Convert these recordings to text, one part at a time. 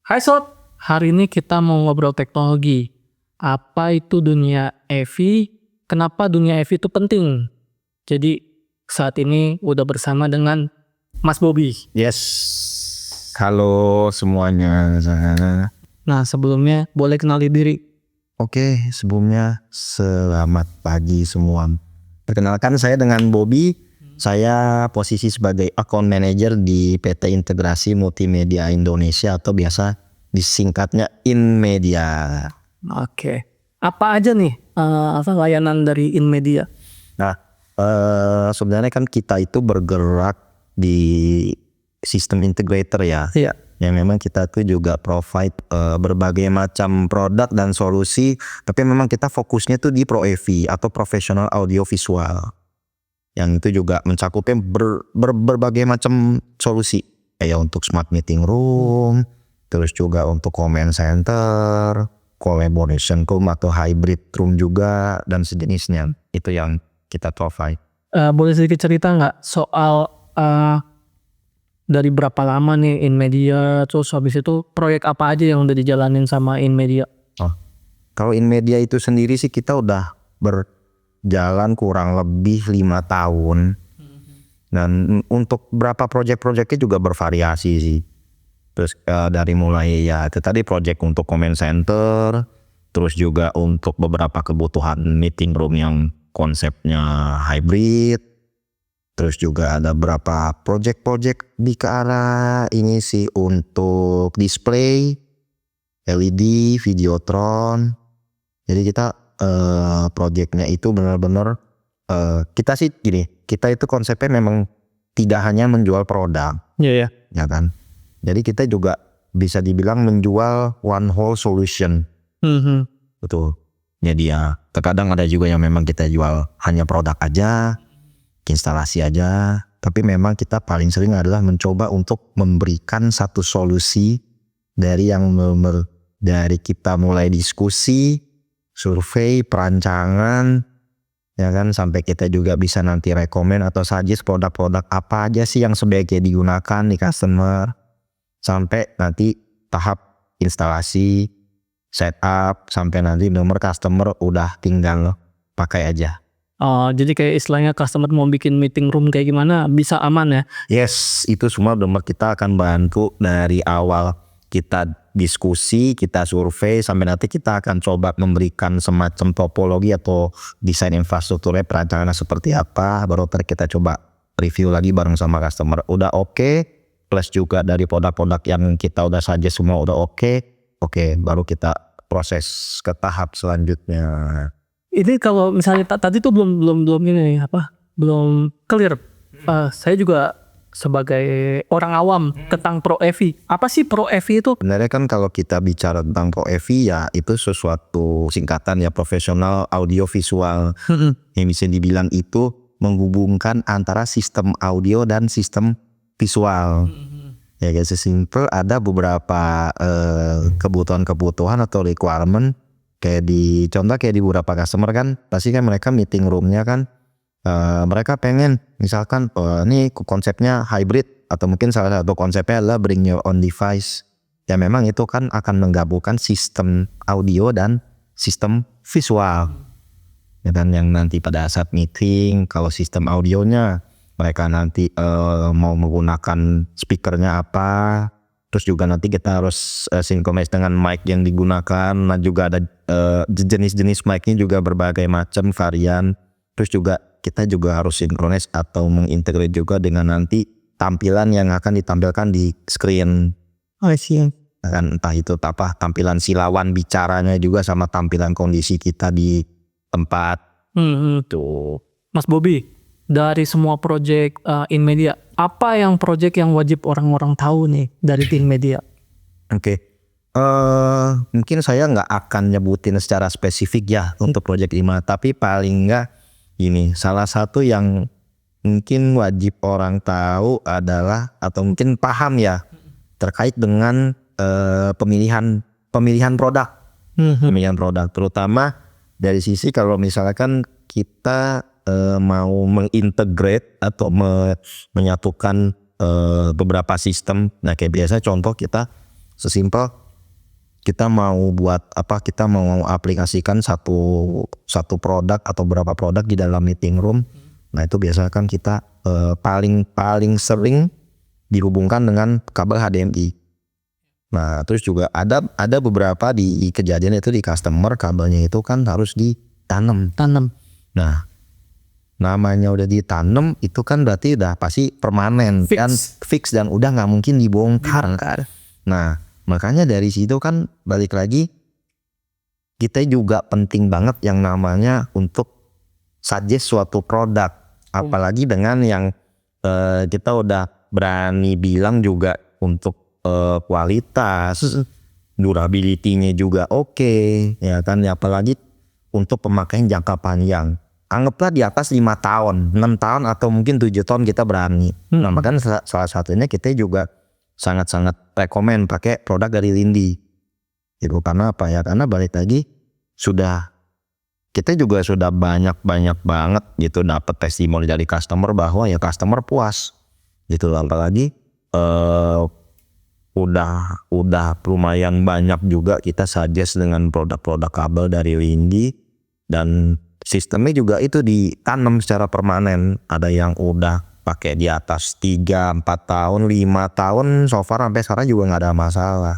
Hai Sob, hari ini kita mau ngobrol teknologi. Apa itu dunia EV? Kenapa dunia EV itu penting? Jadi saat ini udah bersama dengan Mas Bobby. Yes, halo semuanya. Nah sebelumnya boleh kenali diri. Oke, sebelumnya selamat pagi semua. Perkenalkan, saya dengan Bobby. Saya posisi sebagai account manager di PT Integrasi Multimedia Indonesia atau biasa disingkatnya InMedia. Oke. Apa aja nih layanan dari InMedia? Nah, sebenarnya kan kita itu bergerak di sistem integrator ya. Iya. Yang memang kita tuh juga provide berbagai macam produk dan solusi, tapi memang kita fokusnya tuh di Pro AV atau professional audio visual. Yang itu juga mencakupnya berbagai macam solusi, kayak untuk smart meeting room, terus juga untuk command center, collaboration room atau hybrid room juga dan sejenisnya. Itu yang kita provide. Boleh sedikit cerita nggak soal dari berapa lama nih InMedia, terus habis itu proyek apa aja yang udah dijalanin sama InMedia? Kalau InMedia itu sendiri sih kita udah berjalan kurang lebih 5 tahun. Dan untuk berapa proyek-proyeknya juga bervariasi sih. Terus dari mulai ya itu tadi proyek untuk command center, terus juga untuk beberapa kebutuhan meeting room yang konsepnya hybrid. Terus juga ada beberapa project-project di ke arah ini sih untuk display, LED, Videotron. Jadi kita projectnya itu benar-benar kita sih gini, kita itu konsepnya memang tidak hanya menjual produk, Iya. ya kan. Jadi kita juga bisa dibilang menjual one whole solution, betul. Jadi ya terkadang ada juga yang memang kita jual hanya produk aja, instalasi aja, tapi memang kita paling sering adalah mencoba untuk memberikan satu solusi dari yang dari kita mulai diskusi, survei, perancangan, ya kan, sampai kita juga bisa nanti rekomen atau suggest produk-produk apa aja sih yang sebaiknya digunakan di customer, sampai nanti tahap instalasi, setup, sampai nanti nomor customer udah tinggal pakai aja. Jadi kayak istilahnya customer mau bikin meeting room kayak gimana bisa aman ya? Yes, itu semua benar, kita akan bantu dari awal kita diskusi, kita survei, sampai nanti kita akan coba memberikan semacam topologi atau desain infrastrukturnya, perancangannya seperti apa, baru kita coba review lagi bareng sama customer. Udah oke, plus juga dari produk-produk yang kita udah suggest semua udah oke, baru kita proses ke tahap selanjutnya. Ini kalau misalnya tadi tuh belum ini belum clear. Saya juga sebagai orang awam tentang Pro AV. Apa sih Pro AV itu? Sebenarnya kan kalau kita bicara tentang Pro AV ya itu sesuatu singkatan ya, profesional audio visual. Yang bisa dibilang itu menghubungkan antara sistem audio dan sistem visual. Ya guys, sesimpel ada beberapa kebutuhan atau requirement, kayak di beberapa customer kan pasti kan mereka meeting roomnya kan mereka pengen misalkan ini konsepnya hybrid, atau mungkin salah satu konsepnya adalah bring your own device. Ya memang itu kan akan menggabungkan sistem audio dan sistem visual. Ya, dan yang nanti pada saat meeting, kalau sistem audionya mereka nanti mau menggunakan speakernya apa, terus juga nanti kita harus synchronize dengan mic yang digunakan. Nah juga ada jenis-jenis mic-nya juga berbagai macam varian. Terus juga kita juga harus synchronize atau mengintegrate juga dengan nanti tampilan yang akan ditampilkan di screen. Kan entah itu tampilan silawan bicaranya juga sama tampilan kondisi kita di tempat. Tuh. Mas Bobby, dari semua project InMedia, apa yang project yang wajib orang-orang tahu nih dari InMedia? Oke. Mungkin saya nggak akan nyebutin secara spesifik ya untuk project ini, tapi paling nggak ini salah satu yang mungkin wajib orang tahu adalah, atau mungkin paham ya, terkait dengan pemilihan produk. Pemilihan produk terutama dari sisi kalau misalkan kita mau mengintegrate atau menyatukan beberapa sistem. Nah kayak biasa contoh kita Sesimpel kita mau buat apa, kita mau aplikasikan satu produk atau beberapa produk di dalam meeting room. Nah itu biasanya kan kita paling sering dihubungkan dengan kabel HDMI. Nah terus juga ada beberapa di kejadian itu di customer kabelnya itu kan harus ditanam. Nah namanya udah ditanam itu kan berarti udah pasti permanen dan fix dan udah nggak mungkin dibongkar. Nah makanya dari situ kan balik lagi kita juga penting banget yang namanya untuk suggest suatu produk, apalagi dengan yang kita udah berani bilang juga untuk kualitas, durability-nya juga oke, ya kan, apalagi untuk pemakaian jangka panjang. Anggaplah di atas 5 tahun, 6 tahun atau mungkin 7 tahun kita berani. Nah makanya salah satunya kita juga sangat-sangat rekomen pakai produk dari Lindi. Itu karena apa ya? Karena balik lagi kita juga sudah banyak banget gitu dapat testimoni dari customer bahwa ya customer puas gitu. Apalagi udah lumayan banyak juga kita suggest dengan produk-produk kabel dari Lindi, dan sistemnya juga itu ditanam secara permanen. Ada yang udah pakai di atas 3, 4 tahun, 5 tahun, so far sampai sekarang juga nggak ada masalah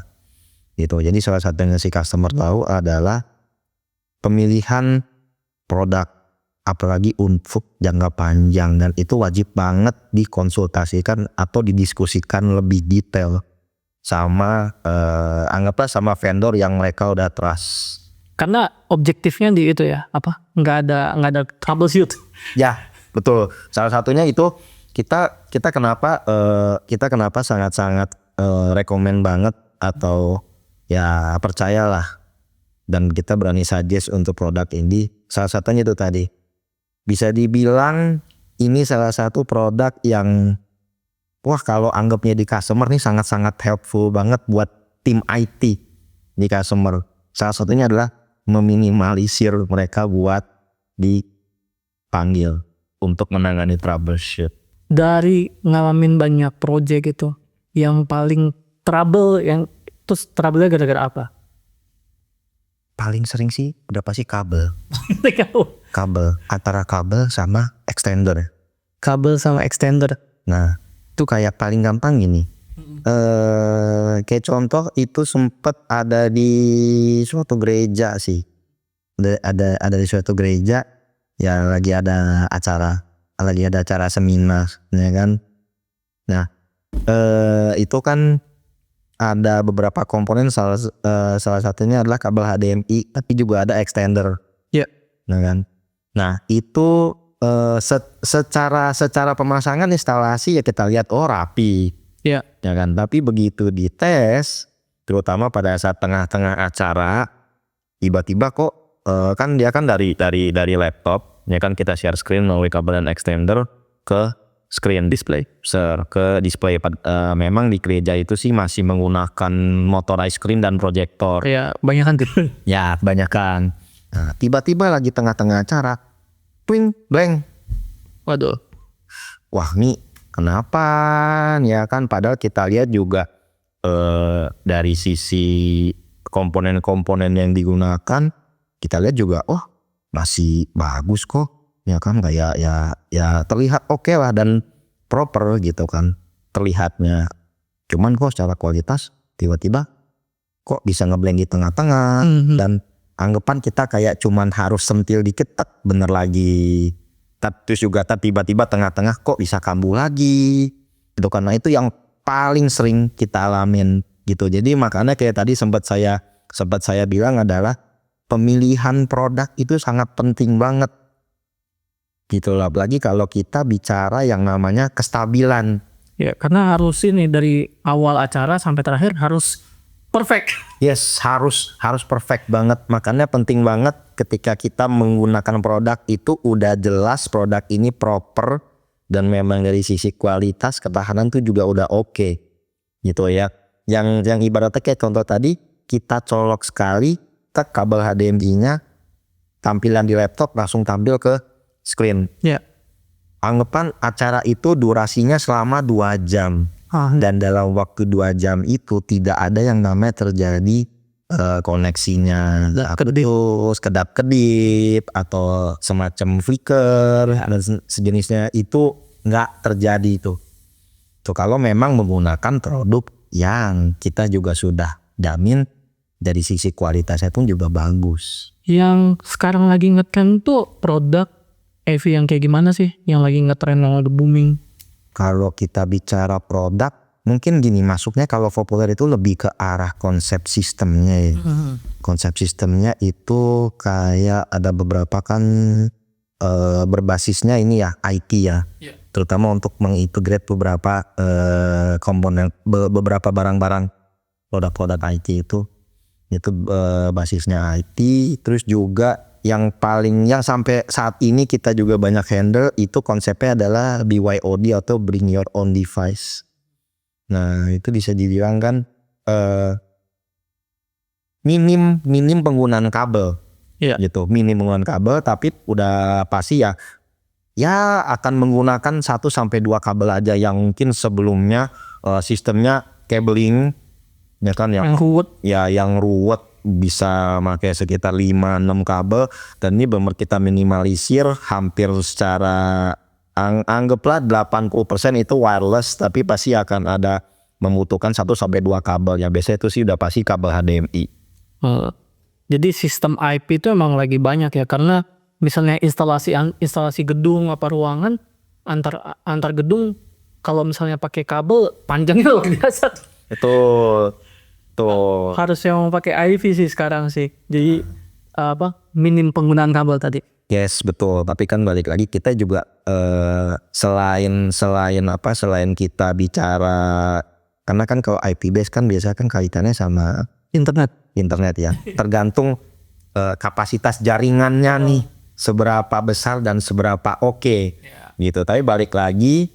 gitu. Jadi salah satunya si customer tahu adalah pemilihan produk apalagi untuk jangka panjang, dan itu wajib banget dikonsultasikan atau didiskusikan lebih detail sama anggaplah sama vendor yang mereka udah trust. Karena objektifnya di itu ya, apa? Nggak ada troubleshoot. Ya, betul. Salah satunya itu kita kenapa sangat-sangat rekomen banget atau ya percayalah, dan kita berani suggest untuk produk ini. Salah satunya itu tadi. Bisa dibilang ini salah satu produk yang kalau anggapnya di customer nih sangat-sangat helpful banget buat tim IT di customer. Salah satunya adalah meminimalisir mereka buat dipanggil untuk menangani troubleshoot. Dari ngalamin banyak project itu, yang paling trouble trouble-nya gara-gara apa? Paling sering sih udah pasti kabel. Kabel, antara kabel sama extender. Kabel sama extender. Nah itu kayak paling gampang gini. Kayak contoh itu sempet ada di suatu gereja sih. Ada di suatu gereja ya, lagi ada acara seminar ya kan. Nah itu kan ada beberapa komponen, salah satunya adalah kabel HDMI, tapi juga ada extender. Ya. Nah kan. Nah itu secara pemasangan instalasi ya kita lihat rapi. Ya kan. Tapi begitu dites, terutama pada saat tengah-tengah acara, tiba-tiba kok kan dia kan dari laptop, ya kan, kita share screen melalui kabel dan extender ke screen display, ke display. Memang di gereja itu sih masih menggunakan motorized screen dan proyektor. Ya, banyakan tuh. Ya, banyakan. Nah, tiba-tiba lagi tengah-tengah acara, twing, blank. Waduh. Wah, nih kenapa? Ya kan, padahal kita lihat juga dari sisi komponen-komponen yang digunakan, kita lihat juga, masih bagus kok. Ya kan, kayak ya terlihat oke lah dan proper gitu kan terlihatnya. Cuman kok secara kualitas tiba-tiba kok bisa ngeblank di tengah-tengah, dan anggapan kita kayak cuman harus sentil dikit bener lagi. Terus juga tiba-tiba tengah-tengah kok bisa kambuh lagi. Itu karena itu yang paling sering kita alamin gitu. Jadi makanya kayak tadi sempat saya bilang adalah pemilihan produk itu sangat penting banget. Gitu lah, apalagi kalau kita bicara yang namanya kestabilan. Ya, karena harus ini dari awal acara sampai terakhir harus perfect. Yes, harus perfect banget. Makanya penting banget ketika kita menggunakan produk itu udah jelas produk ini proper, dan memang dari sisi kualitas ketahanan tuh juga udah oke. Gitu ya. Yang ibaratnya kayak contoh tadi, kita colok sekali kabel HDMI-nya, tampilan di laptop langsung tampil ke screen. Ya. Anggapan acara itu durasinya selama 2 jam. dan dalam waktu 2 jam itu tidak ada yang namanya terjadi koneksinya putus, kedap-kedip atau semacam flicker dan sejenisnya, itu nggak terjadi itu. Tuh kalau memang menggunakan produk yang kita juga sudah jamin dari sisi kualitasnya pun juga bagus. Yang sekarang lagi ngetren tuh produk EV yang kayak gimana sih? Yang lagi ngetren, yang lagi booming? Kalau kita bicara produk, mungkin gini, masuknya kalau populer itu lebih ke arah konsep sistemnya ya. Konsep sistemnya itu kayak ada beberapa kan berbasisnya ini ya IT ya. Terutama untuk mengintegrate beberapa komponen, beberapa barang-barang produk-produk IT itu basisnya IT. Terus juga yang sampai saat ini kita juga banyak handle itu konsepnya adalah BYOD atau Bring Your Own Device. Nah itu bisa dibilang kan minim penggunaan kabel, gitu, minim penggunaan kabel, tapi udah pasti ya akan menggunakan 1-2 kabel aja yang mungkin sebelumnya sistemnya cabling ya kan yang ruwet bisa pakai sekitar 5-6 kabel, dan ini benar kita minimalisir hampir secara anggaplah 80% itu wireless, tapi pasti akan ada membutuhkan 1-2 kabel ya, biasanya itu sih udah pasti kabel HDMI. Jadi sistem IP itu emang lagi banyak ya, karena misalnya instalasi gedung apa ruangan antar gedung, kalau misalnya pakai kabel panjangnya luar biasa. Itu harus yang pakai IV sih sekarang sih. Jadi minim penggunaan kabel tadi. Yes, betul. Tapi kan balik lagi kita juga selain kita bicara, karena kan kalau IP base kan biasa kan kaitannya sama internet ya. Tergantung kapasitas jaringannya nih seberapa besar dan seberapa oke. Gitu. Tapi balik lagi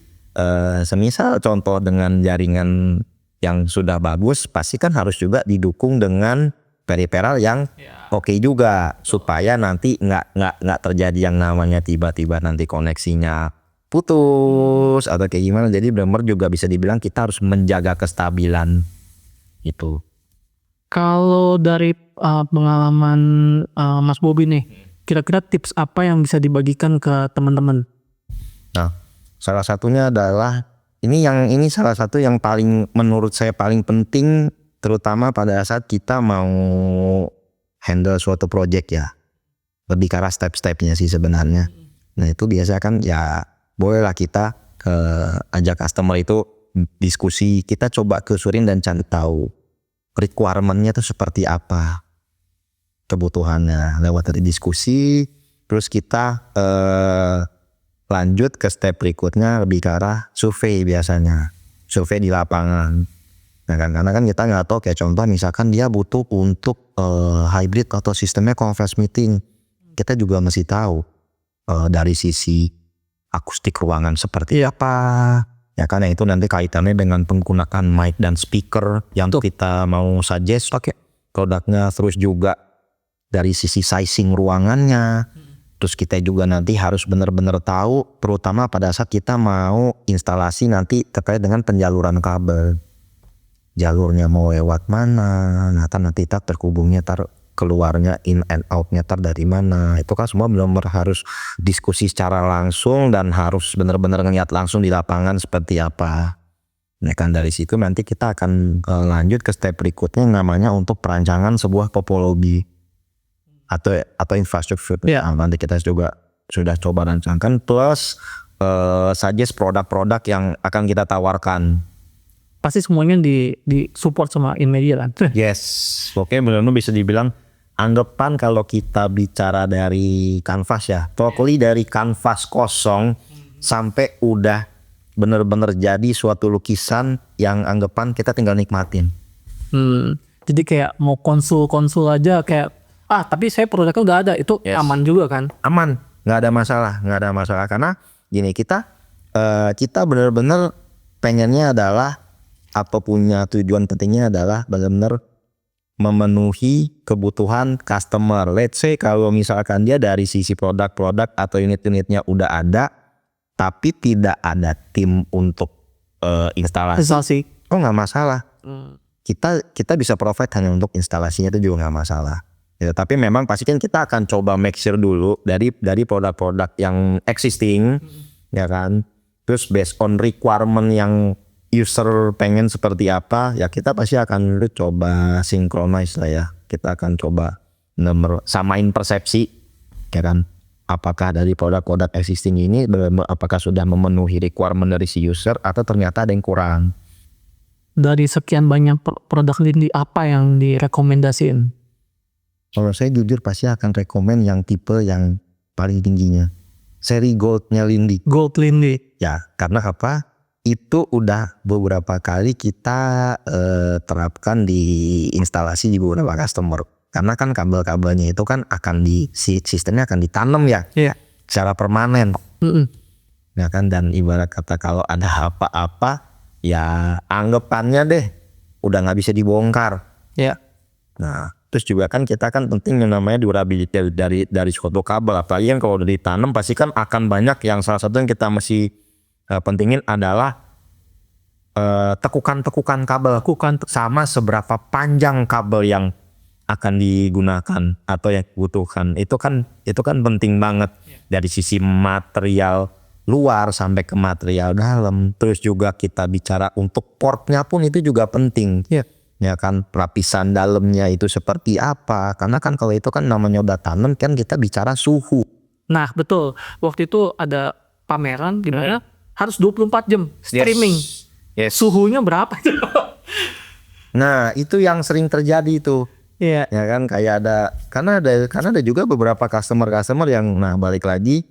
semisal contoh dengan jaringan yang sudah bagus, pasti kan harus juga didukung dengan periferal yang oke juga, supaya nanti nggak terjadi yang namanya tiba-tiba nanti koneksinya putus atau kayak gimana. Jadi benar juga bisa dibilang kita harus menjaga kestabilan itu. Kalau dari pengalaman Mas Bobi nih, kira-kira tips apa yang bisa dibagikan ke teman-teman? Nah, salah satunya adalah ini salah satu yang paling menurut saya paling penting, terutama pada saat kita mau handle suatu project ya. Lebih ke arah step-stepnya sih sebenarnya. Nah itu biasa kan ya bolehlah kita ajak customer itu diskusi, kita coba kesurin dan cari tahu requirement-nya itu seperti apa, kebutuhannya lewat dari diskusi. Terus kita lanjut ke step berikutnya lebih ke arah survei, biasanya survei di lapangan. Nah kan, karena kan kita nggak tahu, kayak contoh misalkan dia butuh untuk hybrid atau sistemnya conference meeting, kita juga mesti tahu dari sisi akustik ruangan seperti apa ya kan. Itu nanti kaitannya dengan penggunaan mic dan speaker yang kita mau suggest pakai produknya. Terus juga dari sisi sizing ruangannya. Terus kita juga nanti harus benar-benar tahu, terutama pada saat kita mau instalasi nanti terkait dengan penjaluran kabel, jalurnya mau lewat mana, nah nanti terhubungnya keluarnya in and outnya dari mana. Itu kan semua benar-benar harus diskusi secara langsung dan harus benar-benar ngeliat langsung di lapangan seperti apa. Nah kan dari situ nanti kita akan lanjut ke step berikutnya yang namanya untuk perancangan sebuah topologi atau infrastruktur. Nah, nanti kita juga sudah coba rancangkan, plus suggest produk-produk yang akan kita tawarkan. Pasti semuanya di support sama Inmedia kan? Yes, oke, benar-benar bisa dibilang anggapan kalau kita bicara dari kanvas ya, totally dari kanvas kosong sampai udah benar-benar jadi suatu lukisan yang anggapan kita tinggal nikmatin. Jadi kayak mau konsul aja kayak tapi saya produknya udah ada, itu aman juga kan? Aman, nggak ada masalah karena gini, kita benar-benar pengennya adalah atau punya tujuan pentingnya adalah benar-benar memenuhi kebutuhan customer. Let's say kalau misalkan dia dari sisi produk-produk atau unit-unitnya udah ada, tapi tidak ada tim untuk instalasi, oh nggak masalah. Kita bisa provide hanya untuk instalasinya, itu juga nggak masalah. Ya, tapi memang pasti kan kita akan coba make sure dulu dari produk-produk yang existing, ya kan. Terus based on requirement yang user pengen seperti apa, ya kita pasti akan dulu coba synchronize lah ya. Kita akan coba samain persepsi, ya kan. Apakah dari produk-produk existing ini apakah sudah memenuhi requirement dari si user atau ternyata ada yang kurang. Dari sekian banyak produk Lindi, apa yang direkomendasiin? Kalau saya jujur pasti akan rekomend yang tipe yang paling tingginya. Seri Goldnya Lindi. Gold Lindi. Ya, karena apa? Itu udah beberapa kali kita terapkan di instalasi di beberapa customer. Karena kan kabel-kabelnya itu kan akan sistemnya akan ditanam ya, secara permanen. Ya kan, dan ibarat kata kalau ada apa-apa, ya anggapannya deh udah nggak bisa dibongkar. Ya. Nah, terus juga kan kita kan penting yang namanya durability dari suatu kabel. Apalagi kan kalau udah ditanam pasti kan akan banyak yang salah satu yang kita mesti pentingin adalah tekukan kabel. Sama seberapa panjang kabel yang akan digunakan atau yang dibutuhkan. Itu kan penting banget dari sisi material luar sampai ke material dalam. Terus juga kita bicara untuk portnya pun itu juga penting. Ya kan, lapisan dalamnya itu seperti apa. Karena kan kalau itu kan namanya udah tanam kan kita bicara suhu. Nah betul, waktu itu ada pameran dimana harus 24 jam streaming. Yes. Suhunya berapa? Nah itu yang sering terjadi itu. Iya. Ya kan, kayak karena ada juga beberapa customer yang balik lagi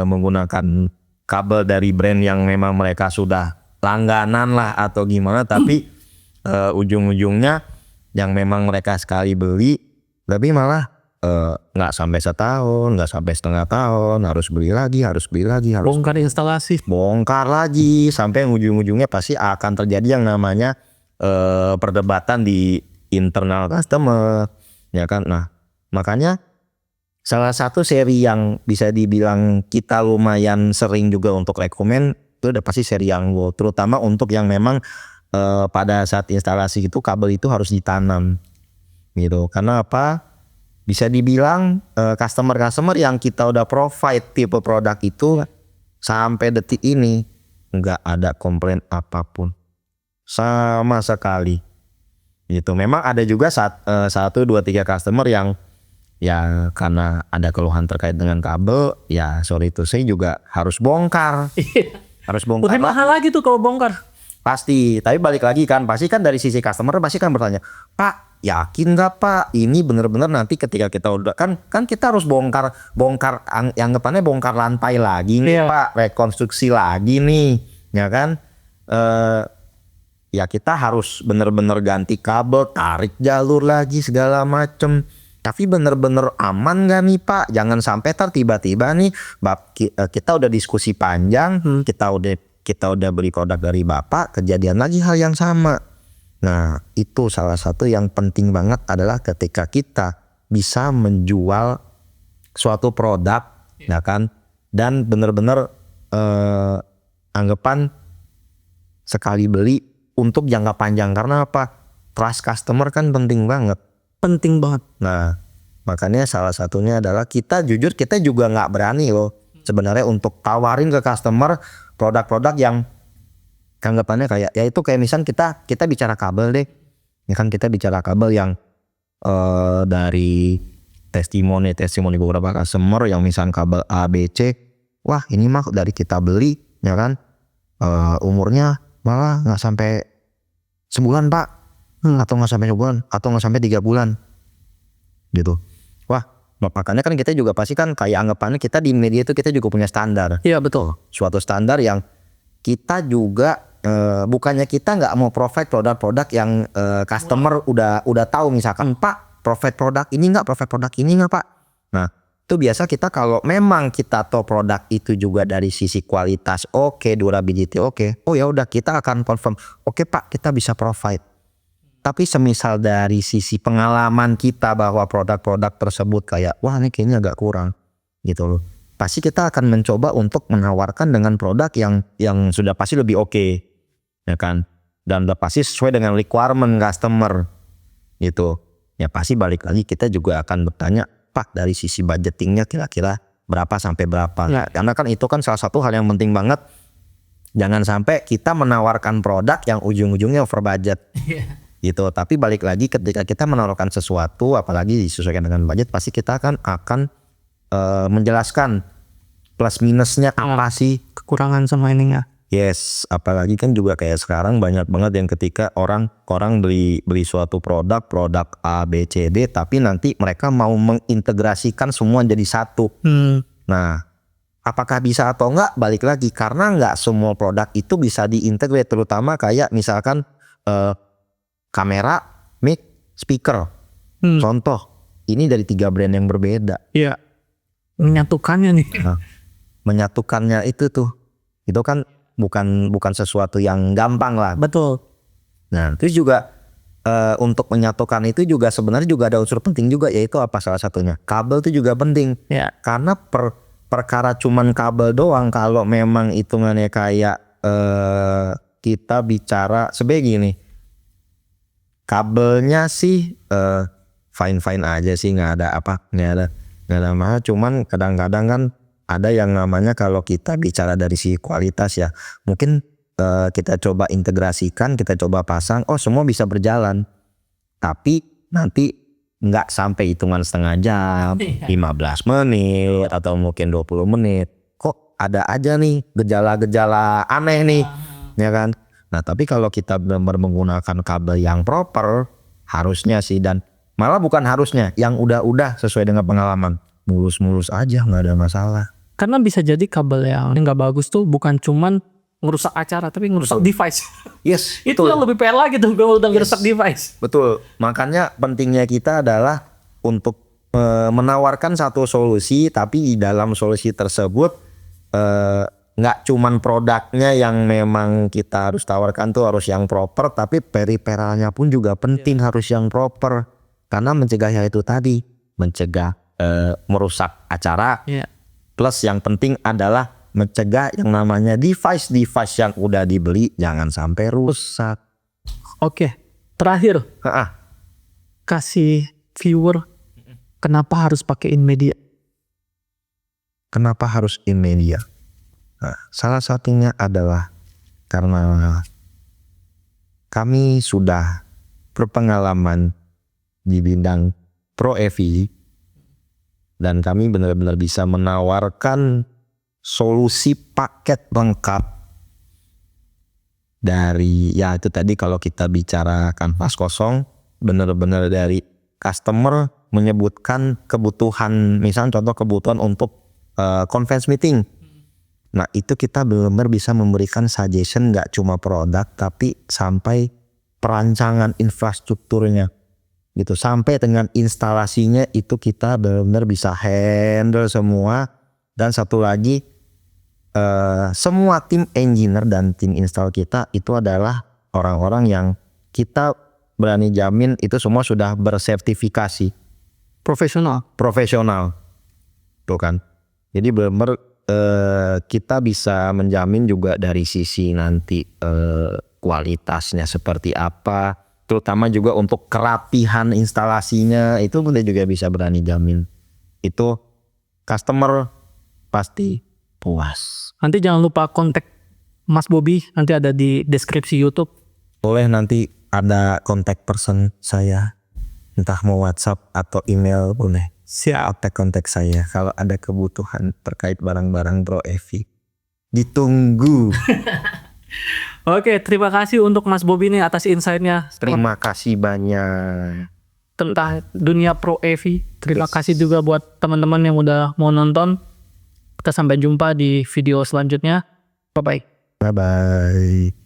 menggunakan kabel dari brand yang memang mereka sudah langganan lah atau gimana, tapi ujung-ujungnya yang memang mereka sekali beli tapi malah nggak sampai setahun, nggak sampai setengah tahun, harus beli lagi, harus bongkar instalasi, bongkar lagi, sampai ujung-ujungnya pasti akan terjadi yang namanya perdebatan di internal customer, ya kan. Nah makanya salah satu seri yang bisa dibilang kita lumayan sering juga untuk rekomend itu udah pasti seri yang Gold, terutama untuk yang memang pada saat instalasi itu kabel itu harus ditanam gitu. Karena apa? Bisa dibilang customer yang kita udah provide tipe produk itu sampai detik ini nggak ada komplain apapun sama sekali. Gitu. Memang ada juga 1, 2, 3 customer yang ya karena ada keluhan terkait dengan kabel, ya sorry to say juga harus bongkar. Harus bongkar. Udah mahal lagi tuh kalau bongkar. Pasti, tapi balik lagi kan, pasti kan dari sisi customer pasti kan bertanya, Pak yakin nggak Pak ini bener-bener nanti ketika kita udah kan kita harus bongkar yang anggapannya bongkar lantai lagi nih Pak, rekonstruksi lagi nih, ya kan. Ya kita harus bener-bener ganti kabel, tarik jalur lagi segala macem. Tapi bener-bener aman gak nih Pak? Jangan sampai tiba-tiba nih kita udah diskusi panjang, kita udah beli produk dari Bapak, kejadian lagi hal yang sama. Nah itu salah satu yang penting banget adalah ketika kita bisa menjual suatu produk, ya kan, dan bener-bener anggapan sekali beli untuk jangka panjang. Karena apa? Trust customer kan penting banget. Nah makanya salah satunya adalah kita juga nggak berani loh sebenarnya untuk tawarin ke customer produk-produk yang anggapannya kayak ya itu kayak misal kita bicara kabel deh, ya kan, kita bicara kabel yang dari testimoni beberapa customer yang misal kabel A, B, C, wah ini mah dari kita beli, ya kan, umurnya malah nggak sampai sebulan Pak, atau nggak sampai sebulan, atau nggak sampai 3 bulan, gitu. Wah, makanya kan kita juga pasti kan kayak anggapannya kita di media itu kita juga punya standar. Iya betul. Suatu standar yang kita juga bukannya kita nggak mau provide produk-produk yang customer udah tahu, misalkan Pak provide produk ini nggak, Pak. Nah itu biasa kita kalau memang kita tahu produk itu juga dari sisi kualitas oke, durability oke, oh ya udah kita akan confirm, oke Pak kita bisa provide. Tapi semisal dari sisi pengalaman kita bahwa produk-produk tersebut kayak wah ini kayaknya agak kurang gitu loh, pasti kita akan mencoba untuk menawarkan dengan produk yang sudah pasti lebih oke. ya kan, dan udah pasti sesuai dengan requirement customer gitu. Ya pasti balik lagi kita juga akan bertanya, Pak, dari sisi budgetingnya kira-kira berapa sampai berapa. Ya. Karena kan itu kan salah satu hal yang penting banget. Jangan sampai kita menawarkan produk yang ujung-ujungnya over budget gitu. Tapi balik lagi ketika kita menawarkan sesuatu apalagi disesuaikan dengan budget, pasti kita akan menjelaskan plus minusnya apa sih, Kekurangan sama ininya. yes. Apalagi kan juga kayak sekarang banyak banget yang ketika orang beli suatu produk A B C D, tapi nanti mereka mau mengintegrasikan semua jadi satu. Nah, apakah bisa atau enggak, balik lagi karena enggak semua produk itu bisa diintegrate, terutama kayak misalkan kamera, mic, speaker. Contoh, ini dari 3 brand yang berbeda. Iya. Menyatukannya nih. Nah, menyatukannya itu kan bukan sesuatu yang gampang lah. Betul. Nah, terus juga untuk menyatukan itu juga sebenarnya juga ada unsur penting juga, yaitu apa salah satunya? Kabel itu juga penting. Ya. Karena perkara cuman kabel doang, kalau memang hitungannya kayak kita bicara sebagai gini, kabelnya sih fine aja sih, nggak ada masalah. Cuman kadang-kadang kan ada yang namanya kalau kita bicara dari sisi kualitas ya, mungkin kita coba integrasikan, kita coba pasang, oh semua bisa berjalan, tapi nanti nggak sampai hitungan setengah jam, 15 menit atau mungkin 20 menit, kok ada aja nih gejala-gejala aneh nih, ya kan. Nah tapi kalau kita benar-benar menggunakan kabel yang proper, harusnya sih, dan malah bukan harusnya, yang udah sesuai dengan pengalaman, mulus aja, nggak ada masalah. Karena bisa jadi kabel yang nggak bagus tuh bukan cuman ngerusak acara, tapi ngerusak device. Yes, Itu yang lebih PR lagi tuh kalau udah ngerusak device. Betul. Makanya pentingnya kita adalah untuk menawarkan satu solusi, tapi di dalam solusi tersebut nggak cuman produknya yang memang kita harus tawarkan tuh harus yang proper, tapi periferalnya pun juga penting, harus yang proper. Karena mencegah ya itu tadi, mencegah merusak acara. Plus yang penting adalah mencegah yang namanya device yang udah dibeli jangan sampai rusak. Oke, terakhir kasih viewer kenapa harus pakai InMedia? Kenapa harus InMedia? Nah, salah satunya adalah karena kami sudah berpengalaman di bidang Pro AV dan kami benar-benar bisa menawarkan solusi paket lengkap dari ya itu tadi kalau kita bicara kanvas kosong, benar-benar dari customer menyebutkan kebutuhan, misalnya contoh kebutuhan untuk conference meeting. Nah itu kita benar-benar bisa memberikan suggestion, nggak cuma produk tapi sampai perancangan infrastrukturnya gitu, sampai dengan instalasinya itu kita benar-benar bisa handle semua. Dan satu lagi semua tim engineer dan tim install kita itu adalah orang-orang yang kita berani jamin itu semua sudah bersertifikasi profesional tuh kan. Jadi benar-benar kita bisa menjamin juga dari sisi nanti kualitasnya seperti apa, terutama juga untuk kerapihan instalasinya itu kita juga bisa berani jamin. Itu customer pasti puas. Nanti jangan lupa kontak Mas Bobby, nanti ada di deskripsi YouTube. Boleh, nanti ada kontak person saya, entah mau WhatsApp atau email boleh. Siap. Kontak saya kalau ada kebutuhan terkait barang-barang Pro AV. Ditunggu. Oke, terima kasih untuk Mas Bobby nih atas insight-nya. Terima kasih banyak. Tentang dunia Pro AV. Terima kasih juga buat teman-teman yang udah mau nonton. Kita sampai jumpa di video selanjutnya. Bye-bye. Bye-bye.